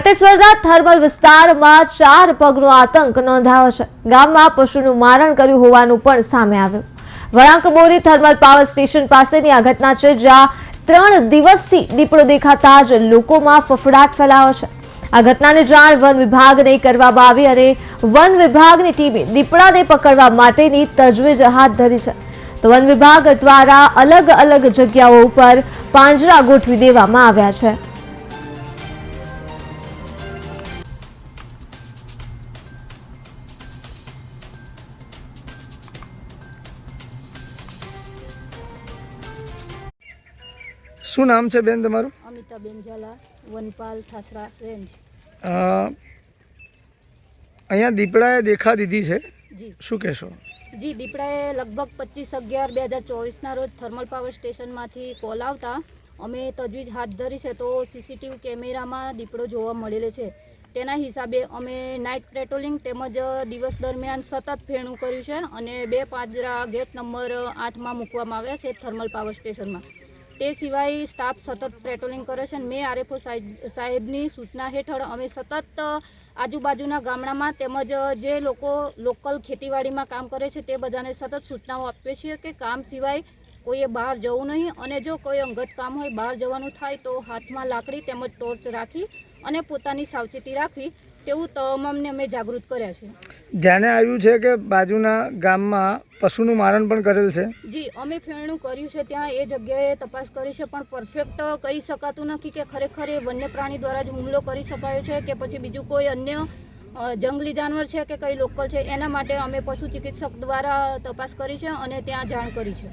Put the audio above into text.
ગટેશ્વરના thermal વિસ્તારમાં 4 પગનો આતંક નોંધાયો છે। ગામમાં પશુનું મારણ કર્યું હોવાનું પણ સામે આવ્યું। વળાંક બોરી થર્મલ પાવર સ્ટેશન પાસેની આ ઘટના છે, જ્યાં 3 દિવસથી દીપડો દેખાતા જ લોકોમાં ફફડાટ ફેલાયો છે। આ ઘટનાની જાણ વન વિભાગને કરવામાં આવી અને વન વિભાગની ટીમે દીપડાને પકડવા માટેની તજવીજ હાથ ધરી છે। તો વન વિભાગ દ્વારા અલગ અલગ જગ્યાઓ ઉપર પાંજરા ગોઠવી દેવામાં આવ્યા છે। શું નામ છે બેન તમારું? અમિતાબેન ઝાલા, વનપાલ, ઠાસરા રેન્જ। અહીંયા દીપડાએ દેખા દીધી છે, જી શું કહેશો? જી, દીપડાએ લગભગ 25/11/2024ના રોજ થર્મલ પાવર સ્ટેશનમાંથી કોલ આવતા અમે તજવીજ હાથ ધરી છે। તો સીસીટીવી કેમેરામાં દીપડો જોવા મળેલો છે। તેના હિસાબે અમે નાઇટ પેટ્રોલિંગ તેમજ દિવસ દરમિયાન સતત ફેરણું કર્યું છે અને 2 પાંજરા ગેટ નંબર 8માં મૂકવામાં આવ્યા છે થર્મલ પાવર સ્ટેશનમાં। તે સિવાય સ્ટાફ સતત પેટ્રોલિંગ કરે છે। મેં આરએફઓ સાહેબની સૂચના હેઠળ અમે સતત આજુબાજુના ગામડામાં તેમજ જે લોકો લોકલ ખેતીવાડીમાં કામ કરે છે તે બધાને સતત સૂચનાઓ આપીએ છીએ કે કામ સિવાય કોઈએ બહાર જવું નહીં અને જો કોઈ અંગત કામ હોય બહાર જવાનું થાય તો હાથમાં લાકડી તેમજ ટોર્ચ રાખી અને પોતાની સાવચેતી રાખવી તેવું તમામને અમે જાગૃત કર્યા છે। ધ્યાને આવ્યું છે કે બાજુના ગામમાં પશુનું મારણ પણ કરેલ છે? જી, અમે ફેરણું કર્યું છે, ત્યાં એ જગ્યાએ તપાસ કરી છે, પણ પરફેક્ટ કહી શકાતું નથી કે ખરેખર એ વન્ય પ્રાણી દ્વારા જ હુમલો કરી શકાયો છે કે પછી બીજું કોઈ અન્ય જંગલી જાનવર છે કે કઈ લોકલ છે। એના માટે અમે પશુ ચિકિત્સક દ્વારા તપાસ કરી છે અને ત્યાં જાણ કરી છે।